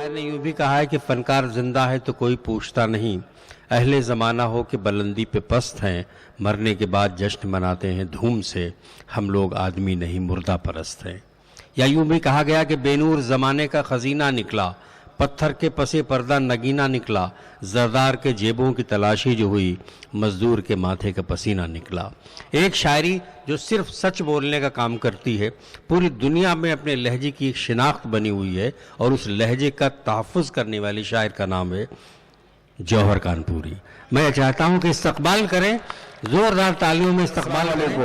शायर ने यूं भी कहा है कि फनकार जिंदा है तो कोई पूछता नहीं, अहले ज़माना हो कि बुलंदी पे पस्त हैं, मरने के बाद जश्न मनाते हैं धूम से, हम लोग आदमी नहीं मुर्दा परस्त हैं। या यूं भी कहा गया कि बेनूर ज़माने का खजीना निकला, पत्थर के पसे पर्दा नगीना निकला, जरदार के जेबों की तलाशी जो हुई, मजदूर के माथे का पसीना निकला। एक शायरी जो सिर्फ सच बोलने का काम करती है, पूरी दुनिया में अपने लहजे की एक शिनाख्त बनी हुई है, और उस लहजे का तहफ़्फ़ुज़ करने वाली शायर का नाम है जौहर कानपुरी। मैं चाहता हूं कि इस्तकबाल करें, जोरदार तालियों में इस्तकबाल करें।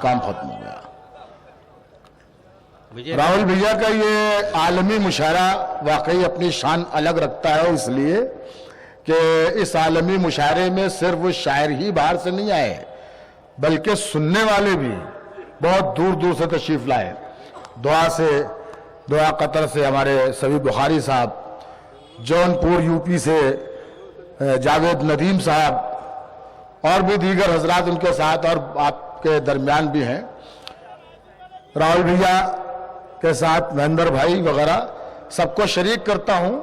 काम खत्म हो गया। राहुल भैया का ये आलमी मुशायरा वाकई अपनी शान अलग रखता है, इसलिए कि इस आलमी मुशायरे में सिर्फ शायर ही बाहर से नहीं आए, बल्कि सुनने वाले भी बहुत दूर दूर से तशरीफ लाए। दुआ कतर से हमारे सभी बुखारी साहब, जौनपुर यूपी से जावेद नदीम साहब, और भी दीगर हजरात उनके साथ और आपके दरमियान भी हैं। राहुल भैया के साथ महेंद्र भाई वगैरह सबको शरीक करता हूं,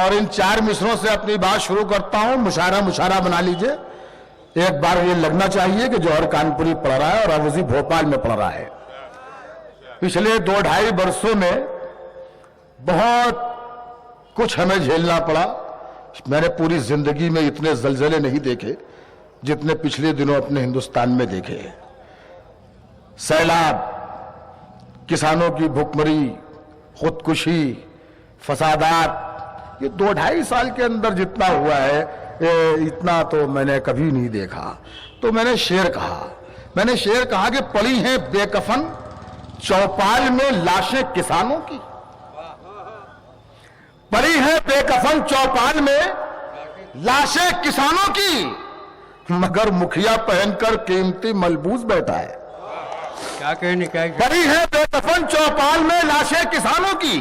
और इन 4 मिसरों से अपनी बात शुरू करता हूं। मुशायरा बना लीजिए। एक बार ये लगना चाहिए कि जौहर कानपुरी पढ़ रहा है और अवजी भोपाल में पढ़ रहा है। पिछले 2-2.5 वर्षों में बहुत कुछ हमें झेलना पड़ा। मैंने पूरी जिंदगी में इतने जलजले नहीं देखे जितने पिछले दिनों अपने हिंदुस्तान में देखे। सैलाब, किसानों की भुखमरी, खुदकुशी, फसादात, ये 2-2.5 साल के अंदर जितना हुआ है, इतना तो मैंने कभी नहीं देखा। तो मैंने शेर कहा कि पड़ी हैं बेकफन चौपाल में लाशें किसानों की, पड़ी हैं बेकफन चौपाल में लाशें किसानों की, मगर मुखिया पहनकर कीमती मलबूस बैठा है। क्या पड़ी है बेकफन चौपाल में लाशें किसानों की,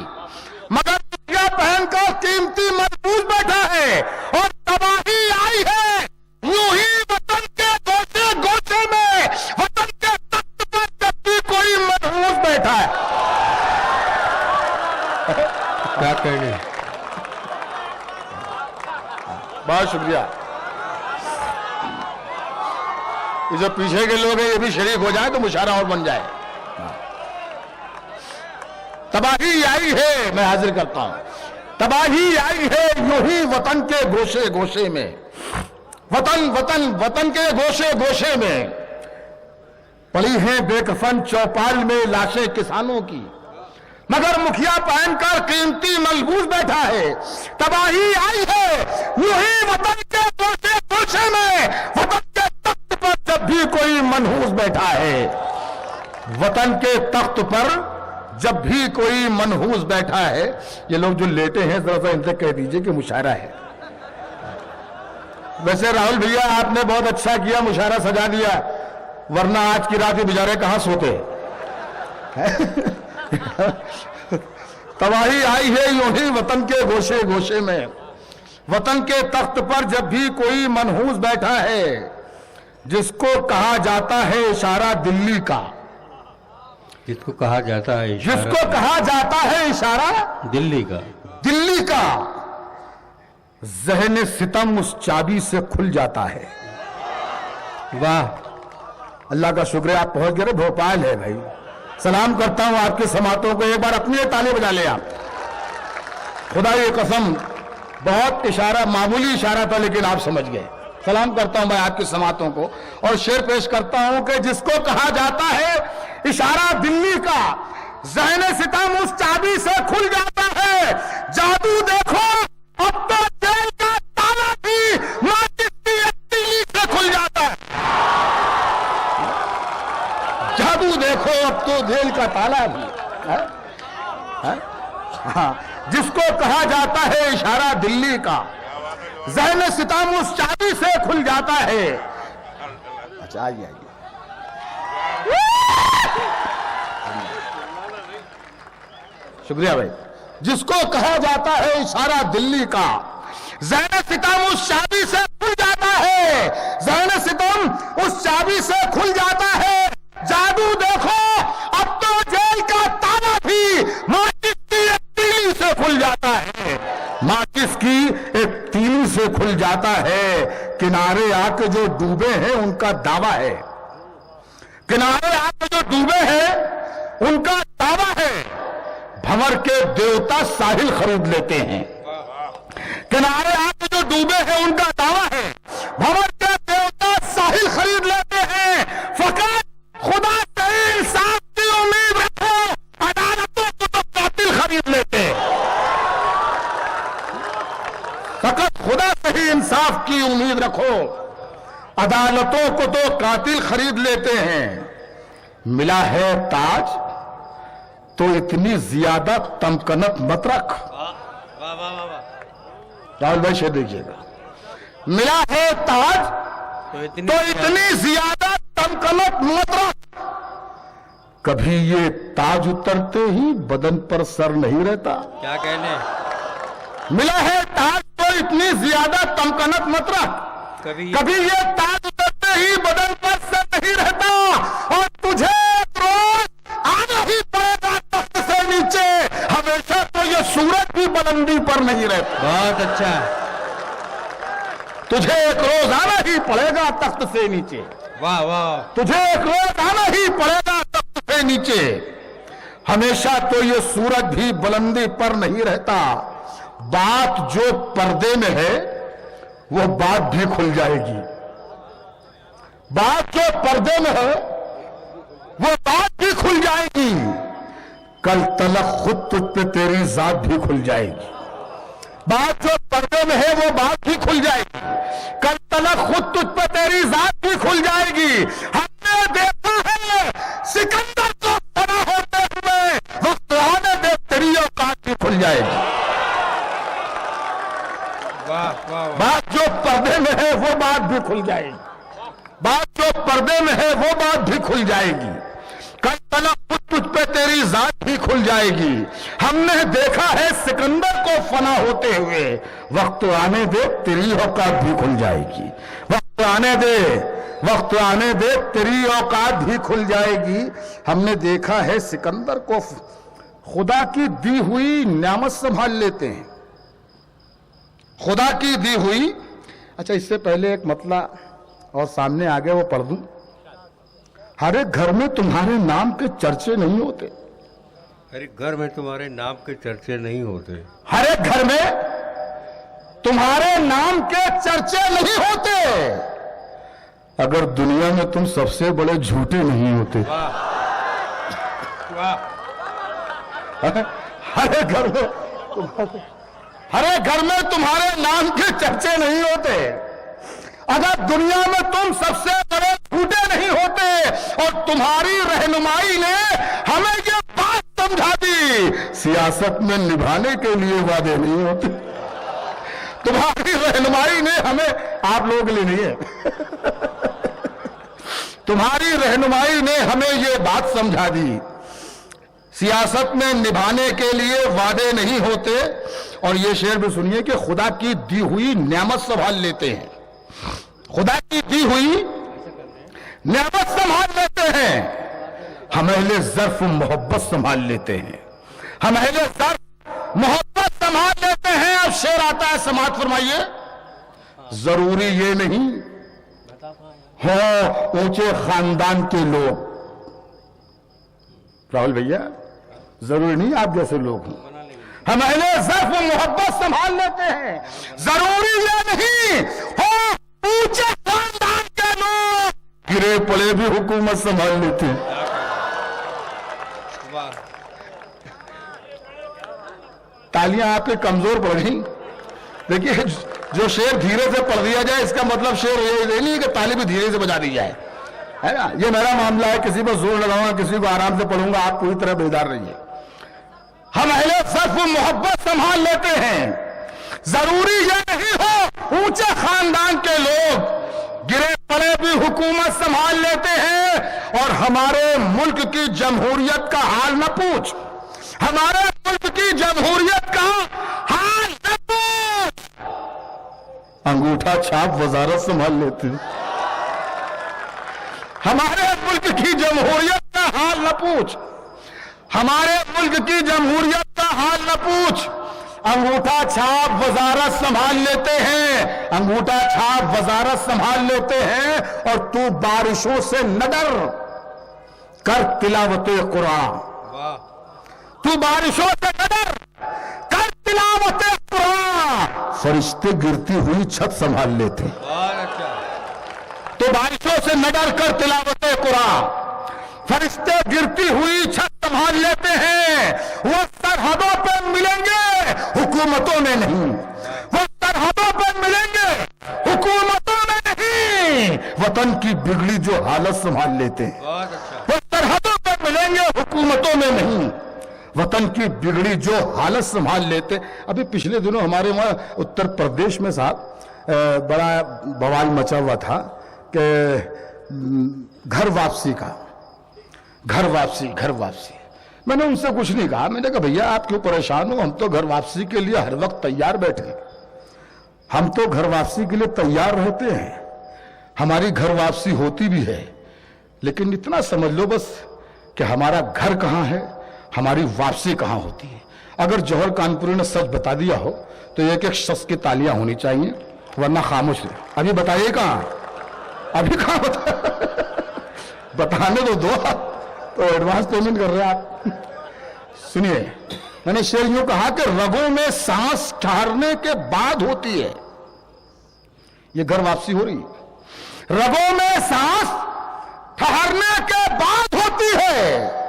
मगर मुखिया पहनकर कीमती मलबूस बैठा है। और तबाही आई है यूं ही वतन के गोशे गोशे में, वतन के तख्त पर जब भी कोई मनहूस बैठा है। क्या कहने, बहुत शुक्रिया। ये जो पीछे के लोग हैं ये भी शरीक हो जाए तो मुशायरा और बन जाए। तबाही आई है, मैं हाजिर करता हूं, तबाही आई है यूं ही वतन के गोशे गोशे में, वतन के गोशे गोशे में, पड़ी हैं बेकफन चौपाल में लाशें किसानों की, मगर मुखिया पहनकर कीमती मलबूस बैठा है। तबाही आई है यूं ही वतन के गोशे गोशे में, वतन के तख्त पर जब भी कोई मनहूस बैठा है, वतन के तख्त पर जब भी कोई मनहूस बैठा है। ये लोग जो लेटे हैं जरा सा इनसे कह दीजिए कि मुशायरा है। वैसे राहुल भैया आपने बहुत अच्छा किया, मुशायरा सजा दिया, वरना आज की रात ये बेचारे कहां सोते। तबाही आई है यूं ही वतन के गोशे गोशे में, वतन के तख्त पर जब भी कोई मनहूस बैठा है, जिसको कहा जाता है इशारा दिल्ली का, जिसको कहा जाता है इशारा, जिसको कहा जाता है इशारा दिल्ली का, ज़हन सितम उस चाबी से खुल जाता है। वाह, अल्लाह का शुक्र है आप पहुंच गए। भोपाल है भाई, सलाम करता हूं आपके समातों को। एक बार अपनी ताली बजा ले आप। खुदा ये कसम, बहुत इशारा, मामूली इशारा था लेकिन आप समझ गए। सलाम करता हूं मैं आपकी समातों को, और शेर पेश करता हूं कि जिसको कहा जाता है इशारा दिल्ली का, ज़हन सितम उस चाबी से खुल जाता है। जादू देखो अब तो जेल का ताला भी माचिस की तीली से खुल जाता है। जादू देखो अब तो जेल का ताला भी है? हाँ, जिसको कहा जाता है इशारा दिल्ली का, ज़हन सितम उस चाबी से खुल जाता है। अच्छा आइए शुक्रिया भाई। जिसको कहा जाता है इशारा दिल्ली का, ज़हन सितम उस चाबी से खुल जाता है, ज़हन सितम उस चाबी से खुल जाता है। जादू देखो अब तो जेल का ताला भी माचिस की तीली से खुल जाता है। गाता है, किनारे आके जो डूबे हैं उनका दावा है। किनारे आके जो डूबे हैं उनका दावा है, भंवर के देवता साहिल खरीद लेते हैं। किनारे आके जो डूबे हैं उनका दावा है, भंवर के देवता साहिल खरीद लेते हैं। फकत खुदा से इंसाफ की उम्मीद रखो, अदालतों को तो कातिल खरीद लेते हैं। फकत खुदा से ही इंसाफ की उम्मीद रखो, अदालतों को तो कातिल खरीद लेते हैं। मिला है ताज तो इतनी ज्यादा तमकनत मत रख। राहुल भाई शेर देखिएगा, मिला है ताज तो इतनी ज्यादा तमकनत मत रख। कभी ये ताज उतरते ही बदन पर सर नहीं रहता। क्या कहने? मिला है ताज तो इतनी ज्यादा तमकनत मत रख, कभी ये ताज उतरते ही बदन पर सर नहीं रहता। और तुझे रोज आना ही पड़ेगा तख्त से नीचे, हमेशा तो ये सूरज भी बुलंदी पर नहीं रहता। बहुत अच्छा। तुझे एक रोज आना ही पड़ेगा तख्त से नीचे। वाह वाह। तुझे एक रोज आना ही पड़ेगा तख्त से नीचे, हमेशा तो ये सूरज भी बुलंदी पर नहीं रहता। बात जो पर्दे में है वो बात भी खुल जाएगी। बात जो पर्दे में है वो बात भी खुल जाएगी। कल तलक खुद तुझ पे तेरी जात भी खुल जाएगी। बात जो पर्दे में है वो बात भी खुल जाएगी। कल तलक खुद तुझ पे तेरी जात भी खुल जाएगी। हमने देखा है सिकंदर को खड़ा होते हुए, वक्त आने दे तेरी औकात भी खुल जाएगी। बात जो पर्दे में है वो बात भी खुल जाएगी। बात जो पर्दे में है वो बात भी खुल जाएगी। कल तलक खुद तुझ पे तेरी जात भी खुल जाएगी। हमने देखा है सिकंदर को फना होते हुए, वक्त आने दे तेरी औकात भी खुल जाएगी। वक्त आने दे, वक्त आने दे तेरी औकात भी खुल जाएगी। हमने देखा है सिकंदर को खुदा की दी हुई नेमत संभाल लेते हैं। खुदा की दी हुई। अच्छा, इससे पहले एक मतला और सामने आ गया, वो पढ़ दूं। हर एक घर में तुम्हारे नाम के चर्चे नहीं होते। हर एक घर में तुम्हारे नाम के चर्चे नहीं होते। हर एक घर में तुम्हारे नाम के चर्चे नहीं होते। अगर दुनिया में तुम सबसे बड़े झूठे नहीं होते। वाह वाह। हर एक घर में हर एक घर में तुम्हारे नाम के चर्चे नहीं होते। अगर दुनिया में तुम सबसे बड़े झूठे नहीं होते। और तुम्हारी रहनुमाई ने हमें ये बात समझा दी, सियासत में निभाने के लिए वादे नहीं होते। तुम्हारी रहनुमाई ने हमें, आप लोगों के लिए नहीं है, तुम्हारी रहनुमाई ने हमें ये बात समझा दी, सियासत में निभाने के लिए वादे नहीं होते। और ये शेर भी सुनिए कि खुदा की दी हुई नेमत संभाल लेते हैं। खुदा की दी हुई नेमत संभाल लेते हैं। हम अहले ज़र्फ मोहब्बत संभाल लेते हैं। हम अहले ज़र्फ मोहब्बत संभाल लेते हैं। अब शेर आता है, समाअत फरमाइए। जरूरी ये नहीं हो ऊंचे खानदान के लोग, राहुल भैया, जरूरी नहीं आप जैसे लोग हों। हम अहले ज़र्फ मोहब्बत संभाल लेते हैं। जरूरी ये नहीं हो ऊंचे खानदान के लोग, गिरे पड़े भी हुकूमत संभाल लेते हैं। तालियां आपके कमजोर पड़ गई। देखिए, जो शेर धीरे से पढ़ दिया जाए इसका मतलब शेर ये नहीं कि ताली भी धीरे से बजा दी जाए, है ना। ये मेरा मामला है, किसी पर जोर लगाऊंगा, किसी को आराम से पढ़ूंगा। आप पूरी तरह बेदार रहिए। हम अहले ज़र्फ मोहब्बत संभाल लेते हैं। जरूरी ये नहीं हो ऊंचे खानदान के लोग, गिरे पड़े भी हुकूमत संभाल लेते हैं। और हमारे मुल्क की जमहूरियत का हाल न पूछ, हमारे मुल्क की जमहूरियत का हाल न पूछ। अंगूठा छाप वजारत संभाल लेते हैं। हमारे मुल्क की जमहूरियत का हाल न पूछ, हमारे मुल्क की जमहूरियत का हाल न पूछ। अंगूठा छाप वजारत संभाल लेते हैं, अंगूठा छाप वजारत संभाल लेते हैं, और तू बारिशों से न डर, कर तिलावते कुरान। तू बारिशों से न डर, कर तिलावते कुरान। फरिश्ते गिरती हुई छत संभाल लेते। तो बारिशों से न डर, कर तिलावते कुरान। फरिश्ते गिरती हुई छत संभाल लेते हैं। वो सरहदों पर मिलेंगे, हुकूमतों में नहीं। वो सरहदों पर मिलेंगे, हुकूमतों में नहीं। वतन की बिगड़ी जो हालत संभाल लेते हैं। वो सरहदों पर मिलेंगे, हुकूमतों में नहीं। वतन की बिगड़ी जो हालत संभाल लेते। अभी पिछले दिनों हमारे वहां उत्तर प्रदेश में साहब बड़ा बवाल मचा हुआ था कि घर वापसी का, घर वापसी, घर वापसी। मैंने उनसे कुछ नहीं कहा। मैंने कहा भैया आप क्यों परेशान हो, हम तो घर वापसी के लिए हर वक्त तैयार बैठे। हम तो घर वापसी के लिए तैयार रहते हैं, हमारी घर वापसी होती भी है। लेकिन इतना समझ लो बस कि हमारा घर कहां है, हमारी वापसी कहां होती है। अगर जौहर कानपुरी ने सच बता दिया हो तो एक एक शख्स की तालियां होनी चाहिए, वरना खामोश है। अभी बताइए कहां, अभी कहां बताने दो तो एडवांस पेमेंट कर रहे हैं आप। सुनिए, मैंने शेर यूं कहा कि रगों में सांस ठहरने के बाद होती है, ये घर वापसी हो रही है। रगों में सांस ठहरने के बाद होती है,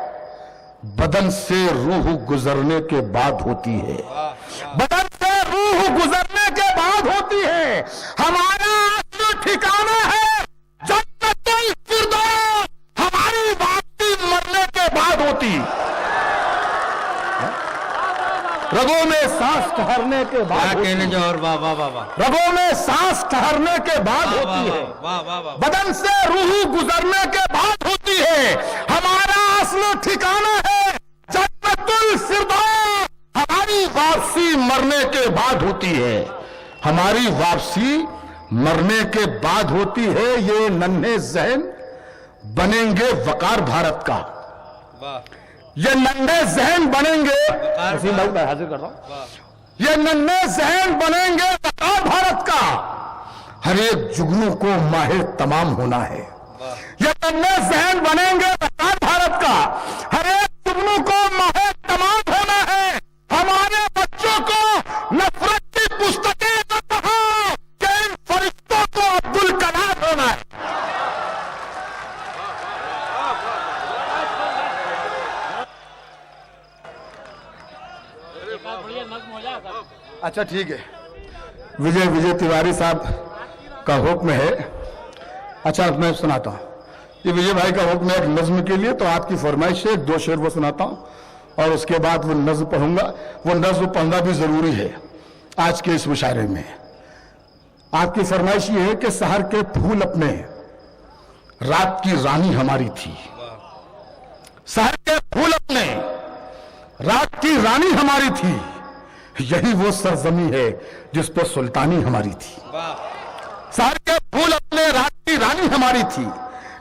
बदन से रूह गुजरने के बाद होती है। बदन से रूह गुजरने के बाद होती है। हमारा असली ठिकाना है जन्नतुल फिरदौस, हमारी वापसी मरने के बाद होती। रगों में सांस ठहरने के बाद कहने जो और वाह वाह वाह वाह, रगों में सांस ठहरने के बाद होती है, वाह वाह वाह, बदन से रूह गुजरने के बाद होती है। हमारा असली ठिकाना है जन्नतुल फिरदौस, हमारी वापसी मरने के बाद होती है। हमारी वापसी मरने के बाद होती है। ये नन्हे जहन बनेंगे वकार भारत का, ये नन्हे जहन बनेंगे, मैं हाजिर कर रहा हूं, ये नन्हे जहन बनेंगे वकार भारत का। हर एक जुगनू को माहिर तमाम होना है। ये नन्हे जहन बनेंगे वकार भारत का, हर एक जुगनू को माहिर तमाम होना है। हमारे बच्चों को नफरत की पुस्तकें न पढ़ाओ कि इन फरिश्तों को अब्दुल कलाम होना है। अच्छा ठीक है, विजय तिवारी साहब का हुक्म है। अच्छा मैं सुनाता हूँ, ये विजय भाई का हुक्म है एक नज्म के लिए, तो आपकी फरमाइश है 2 शेर वो सुनाता हूँ और उसके बाद वो नज्म पढ़ूंगा। वो नज्म पढ़ना भी जरूरी है आज के इस मुशायरे में। आपकी फरमाइश ये है कि शहर के फूल अपने रात की रानी हमारी थी। शहर के फूल अपने रात की रानी हमारी थी, यही वो सरजमी है जिस पर सुल्तानी हमारी थी। शहर के फूल अपने रात की रानी हमारी थी,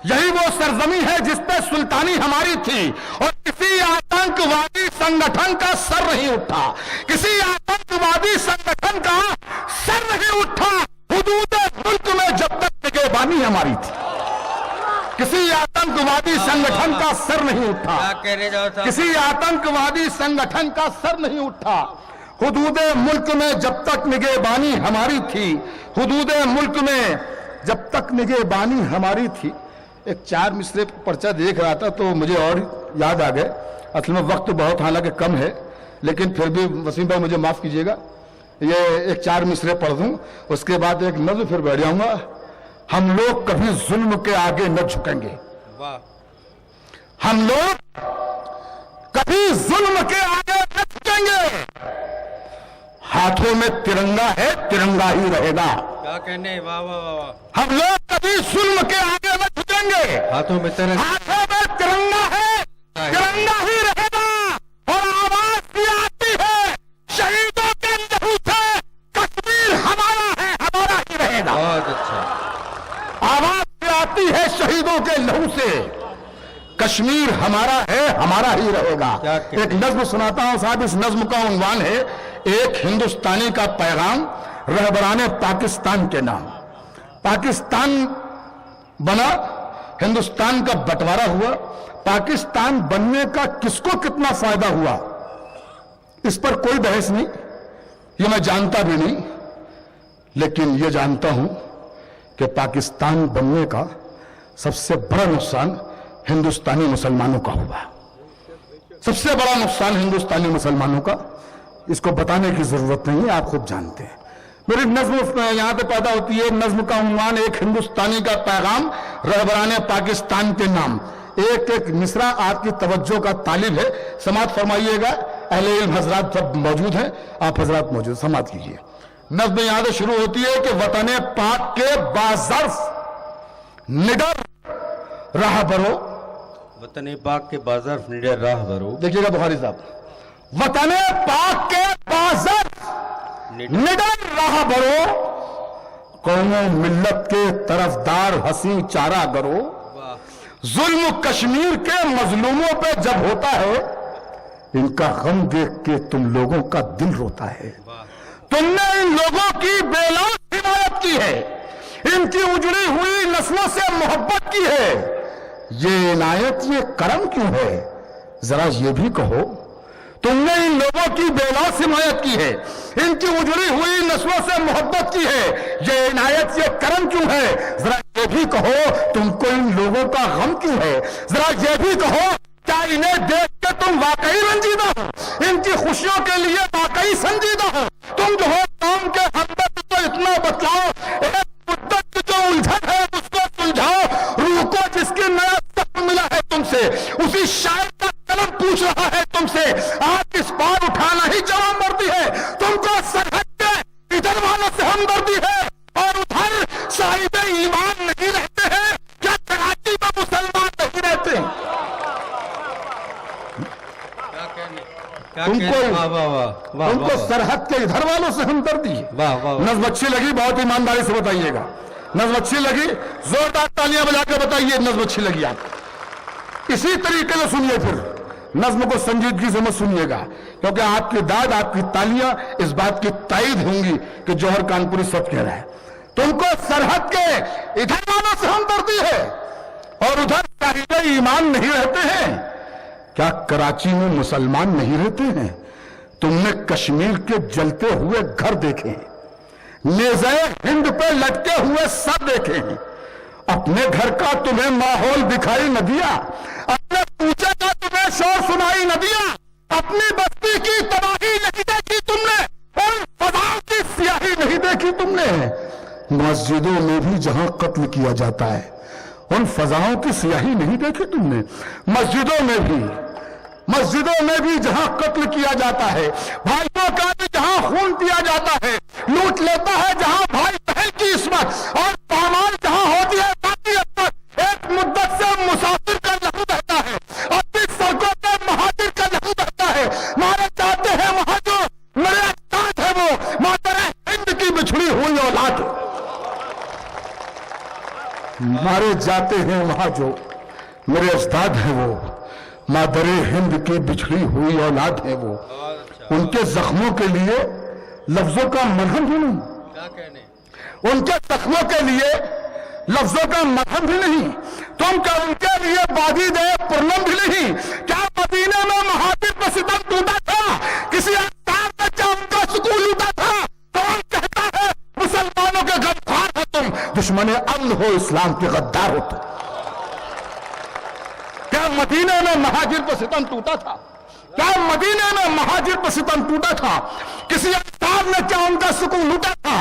यही वो सरजमी है जिस पे सुल्तानी हमारी थी। और किसी आतंकवादी संगठन का सर नहीं उठा, किसी आतंकवादी संगठन का सर नहीं उठा हुदूद मुल्क में जब तक निगहबानी हमारी थी। किसी आतंकवादी संगठन का सर नहीं उठा, किसी आतंकवादी संगठन का सर नहीं उठा हुदूद मुल्क में जब तक निगहबानी हमारी थी। हुदूद मुल्क में जब तक निगहबानी हमारी थी। एक 4 मिसरे पर्चा देख रहा था तो मुझे और याद आ गए। असल में वक्त बहुत हालांकि कम है, लेकिन फिर भी वसीम भाई मुझे माफ कीजिएगा, ये एक 4 मिसरे पढ़ दूं, उसके बाद एक नज़्म फिर बैठ जाऊंगा। हम लोग कभी जुल्म के आगे न झुकेंगे, हम लोग कभी जुल्म के आगे न झुकेंगे। हाथों में तिरंगा है, तिरंगा ही रहेगा। क्या कहने, वाह वाह वाह। हम लोग कभी जुल्म के आगे न झुकेंगे, हाथों में तिरंगा है, तिरंगा ही रहेगा। और आवाज भी आती है शहीदों के लहू से, कश्मीर हमारा है, हमारा ही रहेगा। बहुत अच्छा। आवाज भी आती है शहीदों के लहू से, कश्मीर हमारा है, हमारा ही रहेगा। क्या कहते हैं? एक नज्म सुनाता हूं साहब, इस नज्म का उन्वान है एक हिंदुस्तानी का पैगाम रहबराने पाकिस्तान के नाम। पाकिस्तान बना, हिंदुस्तान का बंटवारा हुआ, पाकिस्तान बनने का किसको कितना फायदा हुआ इस पर कोई बहस नहीं, ये मैं जानता भी नहीं, लेकिन ये जानता हूं कि पाकिस्तान बनने का सबसे बड़ा नुकसान हिंदुस्तानी मुसलमानों का हुआ। सबसे बड़ा नुकसान हिंदुस्तानी मुसलमानों का, इसको बताने की जरूरत नहीं है, आप खुद जानते हैं। मेरी नज्म यहां पे पैदा होती है, नज्म का उन्वान एक हिंदुस्तानी का पैगाम रहबराने पाकिस्तान के नाम। एक एक मिसरा आपकी तवज्जो का तालिब है, समात फरमाइएगा। अहले इल्म हजरात सब मौजूद हैं, आप हजरात मौजूद, समात कीजिए। नज्म यहां से शुरू होती है कि वतने पाक के बाज़र्फ निडर राह बरो। वतन पाक के बाज़र्फ निडर राह बरो। देखिएगा बुखारी साहब, वतने पाक के बाज़र्फ निडर राह बरो, कौमो मिल्लत के तरफदार हसी चारा गरो। जुल्म कश्मीर के मजलूमों पे जब होता है, इनका गम देख के तुम लोगों का दिल रोता है। तुमने इन लोगों की बेलौस हिमायत की है, इनकी उजड़ी हुई नस्लों से मोहब्बत की है। ये इनायत, ये करम क्यों है, जरा ये भी कहो। तुमने इन लोगों की बेलौस हिमायत की है, इनकी उजड़ी हुई नस्लों से मोहब्बत की है। ये इनायत, ये करम क्यों है, जरा ये भी कहो। तुमको इन लोगों का गम क्यों है, जरा ये भी कहो। क्या इन्हें देख के तुम वाकई रंजीदा हो, इनकी खुशियों के लिए वाकई संजीदा हो। तुम जो हो कौम के हमदर्द को इतना बतलाओ, एक मुद्दत की जो उलझन है उसको सुलझाओ। रूह को जिसकी नया सत्य मिला है तुमसे, उसी शायर का कलम पूछ रहा है तुमसे। आज इस बार उठाना ही जवाबमर्दी है। तुमको सरहद के इधर वालों से हमदर्दी है और उधर साहिब ईमान नहीं रहते हैं। क्या कराची में मुसलमान नहीं रहते हैं? तुमको सरहद के इधर वालों से हमदर्दी है। नज़्म अच्छी लगी, बहुत ईमानदारी से बताइएगा। नज़्म अच्छी लगी, जोरदार तालियां बजा के बताइए नज़्म अच्छी लगी आपको। इसी तरीके से सुनिए, फिर नज़्म को संजीदगी से मत सुनिएगा, क्योंकि आपकी दाद, आपकी तालियां इस बात की तायद होंगी कि जौहर कानपुरी सब कह रहा है। तुमको सरहद के इधर वालों से हमदर्दी है और उधर साहिब ईमान नहीं रहते हैं। क्या कराची में मुसलमान नहीं रहते हैं? तुमने कश्मीर के जलते हुए घर देखे हैं, नेज़े हिंद पे लटके हुए सर देखे हैं। अपने घर का तुम्हें माहौल दिखाई न दिया, अपने पूछे का तुम्हें शोर सुनाई न दिया। अपनी बस्ती की तबाही नहीं देखी तुमने और फजाओं की सियाही नहीं देखी तुमने। मस्जिदों में भी जहां कत्ल किया जाता है, उन फजाओं की सियाही नहीं देखी तुमने। मस्जिदों में भी जहां कत्ल किया जाता है, भाइयों का भी जहां खून पिया जाता है, लूट लेता है जहां भाई बहन की इस्मत और पामाल जहां होती है बाकी इस्मत। एक मुद्दत से मुसाफिर का लहू बहता है, अपनी सड़कों पे महाजिर का लहू बहता है। मारे जाते हैं वहां जो मेरे अजदाद है, वो मातरे हिंद की बिछड़ी हुई औलाद। मारे जाते हैं वहां जो मेरे अजदाद है, वो मादरे हिंद की बिछड़ी हुई औलाद है वो। उनके जख्मों के लिए लफ्जों का मरहम भी नहीं, उनके जख्मों के लिए लफ्जों का मरहम भी नहीं। तुम क्या उनके लिए बागी दे पुरनम भी नहीं। क्या मदीने में महाजिर पर सितम टूटा था, किसी अवतार में क्या उनका सुकून लूटा था? कौन कहता है मुसलमानों के गद्दार हो तुम, दुश्मन अमन हो, इस्लाम के गद्दार हो तुम? क्या मदीने में महाजिर पर सितम टूटा था? क्या मदीने में महाजिर पर सितम टूटा था? किसी अवतार ने क्या उनका सुकून लूटा था?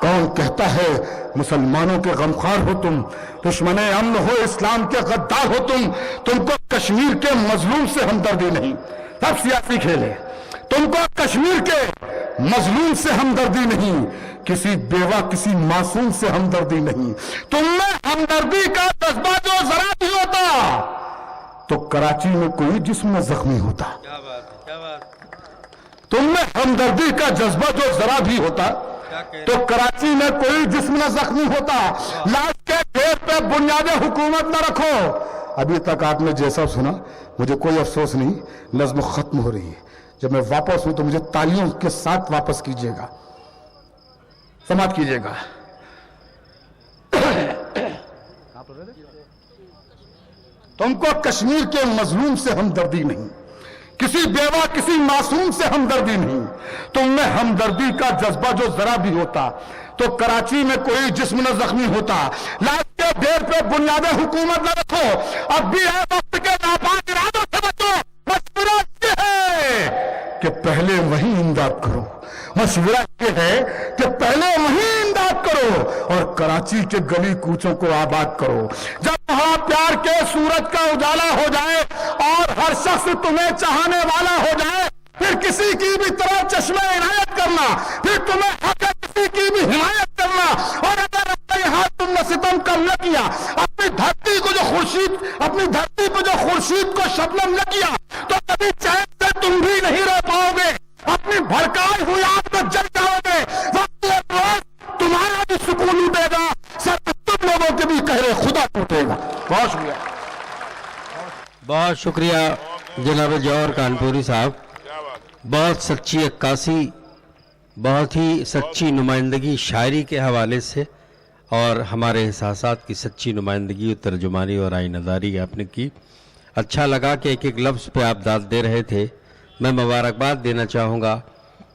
कौन कहता है मुसलमानों के गमखार हो तुम, दुश्मन अमन हो, इस्लाम के गद्दार हो तुम? तुमको कश्मीर के मजलूम से हमदर्दी नहीं, सब सियासी खेल है। तुमको कश्मीर के मजलूम से हमदर्दी नहीं, किसी बेवा, किसी मासूम से हमदर्दी नहीं। तुमने हमदर्दी का जज्बा जो जरा भी होता तो कराची में कोई जिस्म जख्मी होता। क्या बात। तुमने हमदर्दी का जज्बा जो जरा भी होता तो कराची में कोई जिस्म न जख्मी होता। लाश के ढेर पे बुनियाद हुकूमत न रखो, अभी तक आपने जैसा सुना मुझे कोई अफसोस नहीं, नज्म खत्म हो रही है। जब मैं वापस हूं तो मुझे तालियों के साथ वापस कीजिएगा, समाप्त कीजिएगा। तुमको कश्मीर के मजलूम से हमदर्दी नहीं, किसी बेवा किसी मासूम से हमदर्दी नहीं। तुम में हमदर्दी का जज्बा जो जरा भी होता तो कराची में कोई जिस्म न जख्मी होता। लाश के ढेर पे बुनियादे हुकूमत न रखो, अब भी है वक्त के नापाक इरादों से बचो। मशवरा ये है कि पहले वही इमदाद करो, मशवरा ये है कि पहले वही इमदाद करो और कराची के गली कूचों को आबाद करो। जब वहां प्यार के सूरज का उजाला हो जाए और हर शख्स तुम्हें चाहने वाला हो जाए, फिर किसी की भी तरह चश्मे इनायत करना, फिर तुम्हें हक है किसी की भी हिमायत करना। और अगर अपने यहां तुमने सितम कम न किया, अपनी धरती को जो खुर्शीद, अपनी धरती पर जो खुर्शीद को शबनम न किया, तो कभी चैन से तुम भी नहीं रह पाओगे। अपनी भड़काई हुई आग में जल जाओगे। वक्त एक रोज तुम्हारा भी सुकून लूटेगा, सर तुम लोगों के भी कहरे खुदा टूटेगा। बहुत शुक्रिया, बहुत शुक्रिया जनाब जौहर कानपुरी साहब। बहुत सच्ची अक्कासी, बहुत ही सच्ची नुमाइंदगी शायरी के हवाले से और हमारे एहसासात की सच्ची नुमाइंदगी, तर्जुमानी और आइनादारी आपने की। अच्छा लगा कि एक एक लफ्ज़ पे आप दाद दे रहे थे। मैं मुबारकबाद देना चाहूँगा